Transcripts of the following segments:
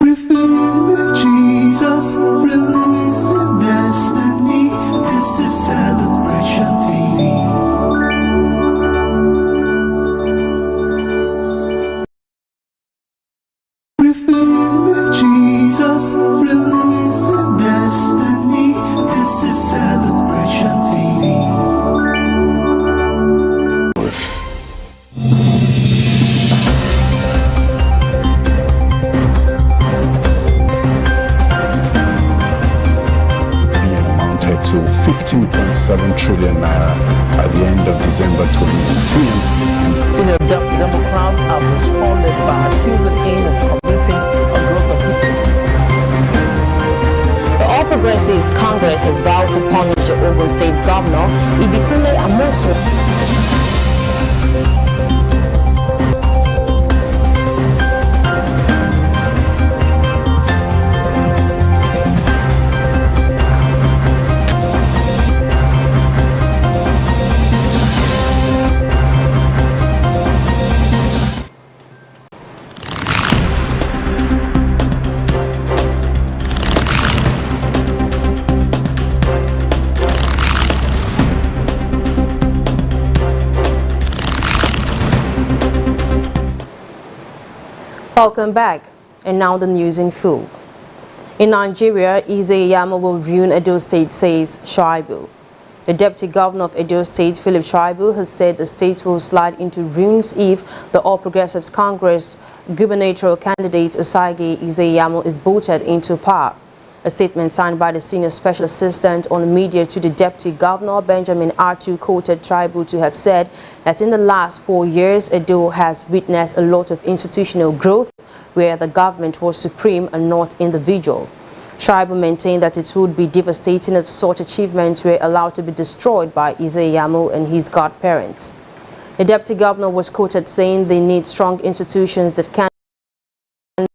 Revealing Jesus, releasing destinies. This is Celebration TV. Revealing Jesus, releasing destinies. This is Celebration TV. To 15.7 trillion naira at the end of December 2019. Senior Democrats have responded by accusing him of committing a gross offense. The All Progressives Congress has vowed to punish the Ogun State Governor Ibikule Amosu. Welcome back, and now the news in full. In Nigeria, Eze-Iyamu will ruin Edo State, says Shaibu. The Deputy Governor of Edo State, Philip Shaibu, has said the state will slide into ruins if the All Progressives Congress gubernatorial candidate Osagie Eze-Iyamu is voted into power. A statement signed by the Senior Special Assistant on Media to the Deputy Governor, Benjamin Artu, quoted Shaibu to have said that in the last 4 years, Edo has witnessed a lot of institutional growth where the government was supreme and not individual. Shaibu maintained that it would be devastating if such achievements were allowed to be destroyed by Eze-Iyamu and his godparents. The Deputy Governor was quoted saying they need strong institutions that can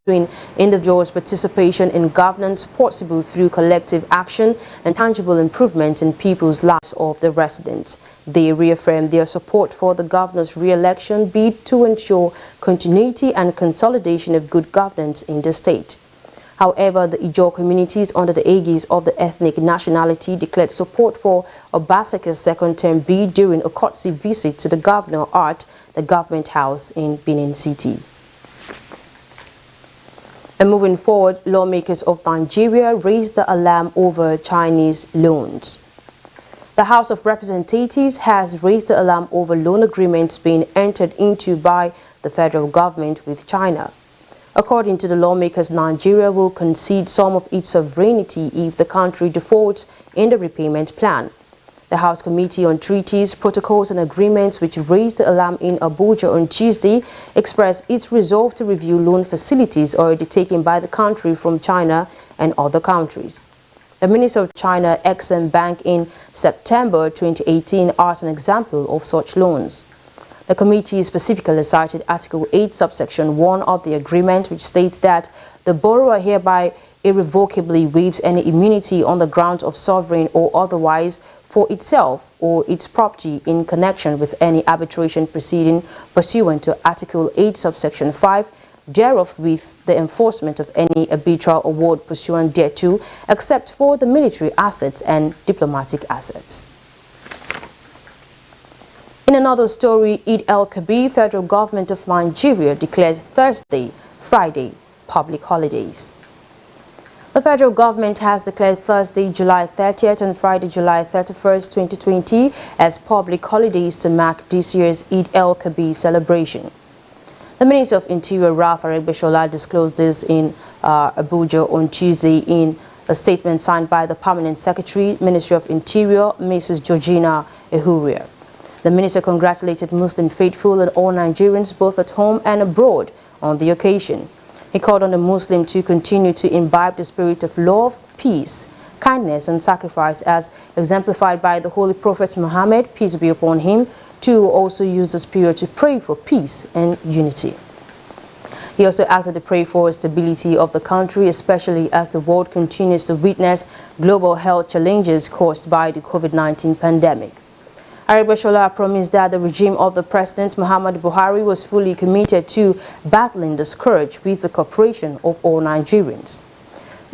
between individuals' participation in governance possible through collective action and tangible improvement in people's lives of the residents. They reaffirmed their support for the governor's re-election bid to ensure continuity and consolidation of good governance in the state. However, the Ijaw communities under the aegis of the ethnic nationality declared support for Obasanjo's second-term bid during a courtesy visit to the governor at the government house in Benin City. And moving forward, lawmakers of Nigeria raised the alarm over Chinese loans. The House of Representatives has raised the alarm over loan agreements being entered into by the federal government with China. According to the lawmakers, Nigeria will concede some of its sovereignty if the country defaults in the repayment plan. The House Committee on Treaties, Protocols and Agreements, which raised the alarm in Abuja on Tuesday, expressed its resolve to review loan facilities already taken by the country from China and other countries. The Minister of China Exim Bank in September 2018 as an example of such loans. The committee specifically cited Article 8, subsection 1 of the agreement, which states that the borrower hereby irrevocably waives any immunity on the grounds of sovereign or otherwise for itself or its property in connection with any arbitration proceeding pursuant to Article 8, subsection 5, thereof with the enforcement of any arbitral award pursuant thereto, except for the military assets and diplomatic assets. In another story, Eid-el-Kabir, federal government of Nigeria declares Thursday, Friday, public holidays. The federal government has declared Thursday, July 30th and Friday, July 31st, 2020 as public holidays to mark this year's Eid-el-Kabir celebration. The Minister of Interior, Ralph Aregbesola, disclosed this in Abuja on Tuesday in a statement signed by the Permanent Secretary, Ministry of Interior, Mrs. Georgina Ehuria. The minister congratulated Muslim faithful and all Nigerians both at home and abroad on the occasion. He called on the Muslim to continue to imbibe the spirit of love, peace, kindness and sacrifice as exemplified by the Holy Prophet Muhammad, peace be upon him, to also use this period to pray for peace and unity. He also asked to pray for stability of the country, especially as the world continues to witness global health challenges caused by the COVID-19 pandemic. Aribashola promised that the regime of the President Muhammadu Buhari was fully committed to battling the scourge with the cooperation of all Nigerians.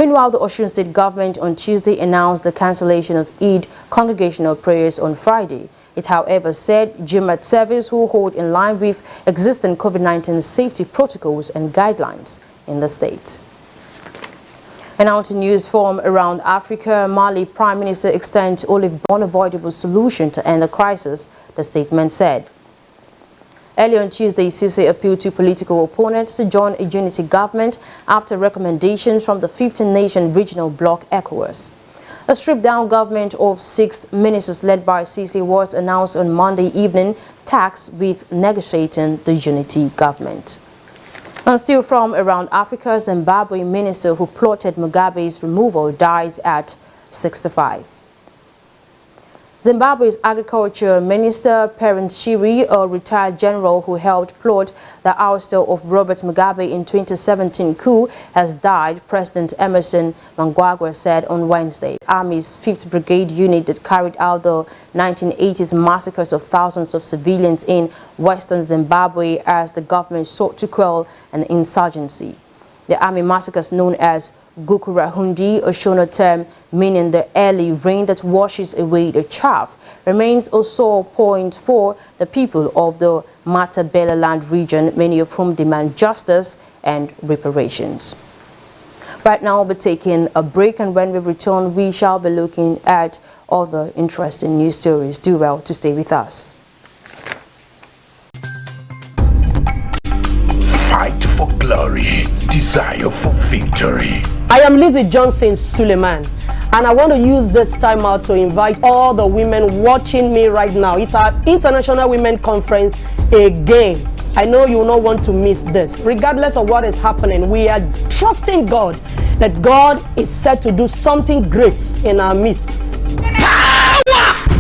Meanwhile, the Osun State Government on Tuesday announced the cancellation of Eid congregational prayers on Friday. It, however, said Jumat service will hold in line with existing COVID-19 safety protocols and guidelines in the state. And now to news from around Africa. Mali Prime Minister extends only unavoidable solution to end the crisis, the statement said. Earlier on Tuesday, Sisi appealed to political opponents to join a unity government after recommendations from the 15-nation regional bloc ECOWAS. A stripped-down government of 6 ministers led by Sisi was announced on Monday evening, tasked with negotiating the unity government. And still from around Africa, Zimbabwe minister who plotted Mugabe's removal dies at 65. Zimbabwe's Agriculture Minister Perence Shiri, a retired general who helped plot the ouster of Robert Mugabe in 2017 coup, has died, President Emerson Mnangagwa said on Wednesday. Army's 5th Brigade unit that carried out the 1980s massacres of thousands of civilians in western Zimbabwe as the government sought to quell an insurgency. The army massacres, known as Gukurahundi, a Shona term meaning the early rain that washes away the chaff, remains a sore point for the people of the Matabeleland region, many of whom demand justice and reparations. Right now, we'll be taking a break, and when we return, we shall be looking at other interesting news stories. Do well to stay with us. Fight for glory, desire for victory. I am Lizzie Johnson Suleiman, and I want to use this time out to invite all the women watching me right now. It's our International Women Conference again. I know you will not want to miss this. Regardless of what is happening, we are trusting God that God is set to do something great in our midst. Power!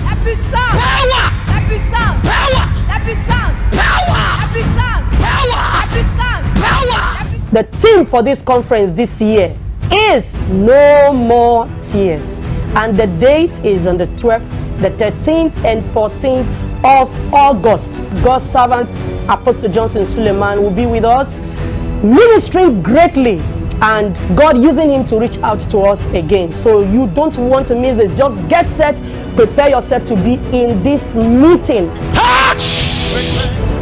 Happy sounds! Power! Happy sounds! Power! Happy sounds! Power! Happy sounds! Power! Happy sounds! Power! The theme for this conference this year is No More Tears, and the date is on the 12th, the 13th and 14th of August. God's servant Apostle Johnson Suleiman will be with us, ministering greatly, and God using him to reach out to us again. So you don't want to miss this. Just get set, prepare yourself to be in this meeting. Touch!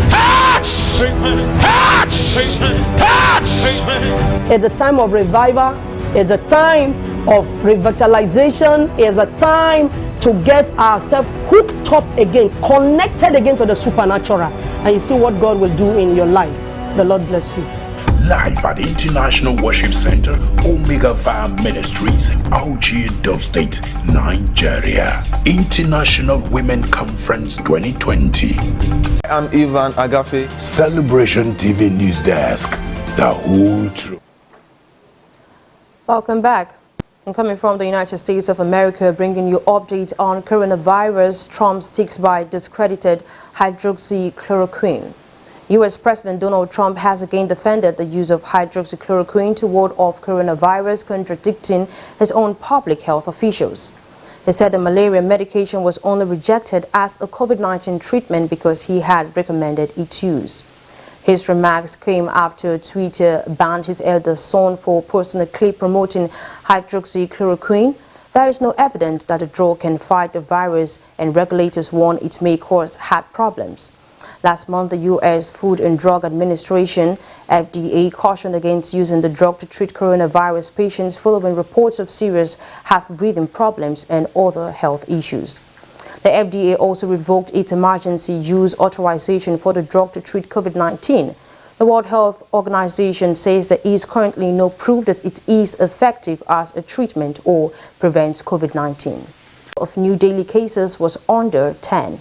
Touch! Touch! Touch! It's a time of revival. It's a time of revitalization. It's a time to get ourselves hooked up again, connected again to the supernatural. And you see what God will do in your life. The Lord bless you. Live at the International Worship Center, Omega Fire Ministries, Auchi, Edo State, Nigeria. International Women Conference 2020. I'm Ivan Agafe. Celebration TV News Desk. The whole truth. Welcome back. And coming from the United States of America, bringing you updates on coronavirus, Trump sticks by discredited hydroxychloroquine. U.S. President Donald Trump has again defended the use of hydroxychloroquine to ward off coronavirus, contradicting his own public health officials. He said the malaria medication was only rejected as a COVID-19 treatment because he had recommended its use. His remarks came after Twitter banned his eldest son for posting a clip promoting hydroxychloroquine. There is no evidence that the drug can fight the virus, and regulators warn it may cause heart problems. Last month, the U.S. Food and Drug Administration, FDA, cautioned against using the drug to treat coronavirus patients following reports of serious heart-breathing problems and other health issues. The FDA also revoked its emergency use authorization for the drug to treat COVID-19. The World Health Organization says there is currently no proof that it is effective as a treatment or prevents COVID-19. Of new daily cases was under 10.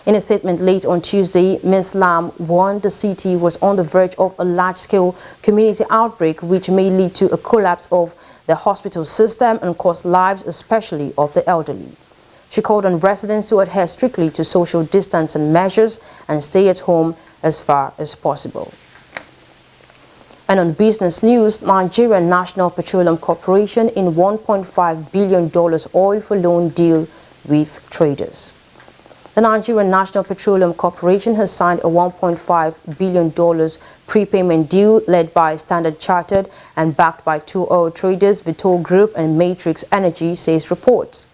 In a statement late on Tuesday, Ms. Lam warned the city was on the verge of a large-scale community outbreak which may lead to a collapse of the hospital system and cost lives, especially of the elderly. She called on residents to adhere strictly to social distancing measures and stay at home as far as possible. And on business news, Nigerian National Petroleum Corporation in $1.5 billion oil for loan deal with traders. The The Nigerian National Petroleum Corporation has signed a $1.5 billion prepayment deal led by Standard Chartered and backed by two oil traders, Vitol Group and Matrix Energy, says reports.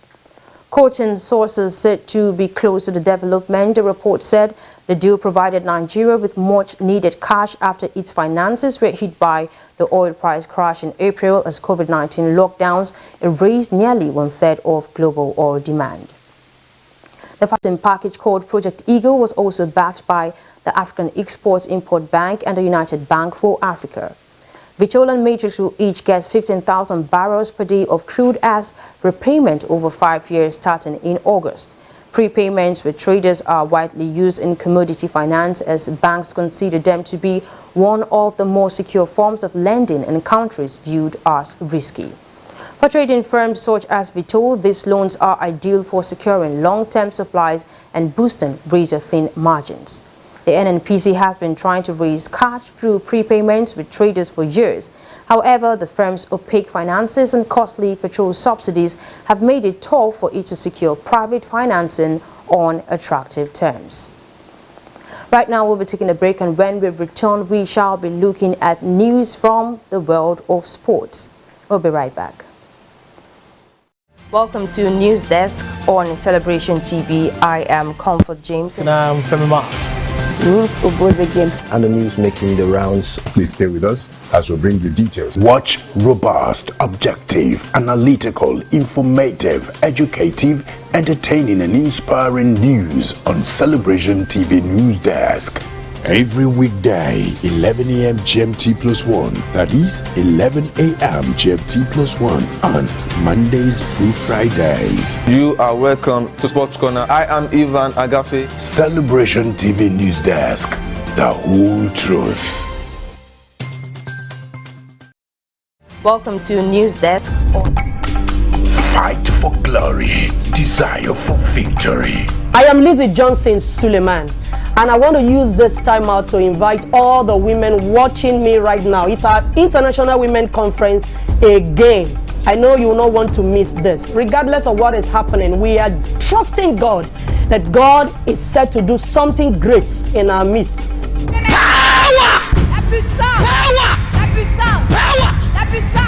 Quoting sources said to be close to the development, the report said the deal provided Nigeria with much needed cash after its finances were hit by the oil price crash in April as COVID-19 lockdowns erased nearly one-third of global oil demand. The financing package called Project Eagle was also backed by the African Export-Import Bank and the United Bank for Africa. Vitol and Matrix will each get 15,000 barrels per day of crude as repayment over 5 years starting in August. Prepayments with traders are widely used in commodity finance as banks consider them to be one of the more secure forms of lending in countries viewed as risky. For trading firms such as Vitol, these loans are ideal for securing long-term supplies and boosting razor-thin margins. The NNPC has been trying to raise cash through prepayments with traders for years. However, the firm's opaque finances and costly petrol subsidies have made it tough for it to secure private financing on attractive terms. Right now, we'll be taking a break, and when we return, we shall be looking at news from the world of sports. We'll be right back. Welcome to News Desk on Celebration TV. I am Comfort James. And I'm Femi Marks. And the news making the rounds. Please stay with us as we bring you details. Watch robust, objective, analytical, informative, educative, entertaining and inspiring news on Celebration TV News Desk. Every weekday, 11 a.m. GMT+1, that is 11 a.m. GMT+1 on Mondays through Fridays. You are welcome to Sports Corner. I am Ivan Agafe. Celebration TV News Desk, the whole truth. Welcome to News Desk. Fight for glory, desire for victory. I am Lizzie Johnson Suleiman, and I want to use this time out to invite all the women watching me right now. It's our International Women Conference again. I know you will not want to miss this. Regardless of what is happening, we are trusting God that God is set to do something great in our midst. Power! Power! Power! Power!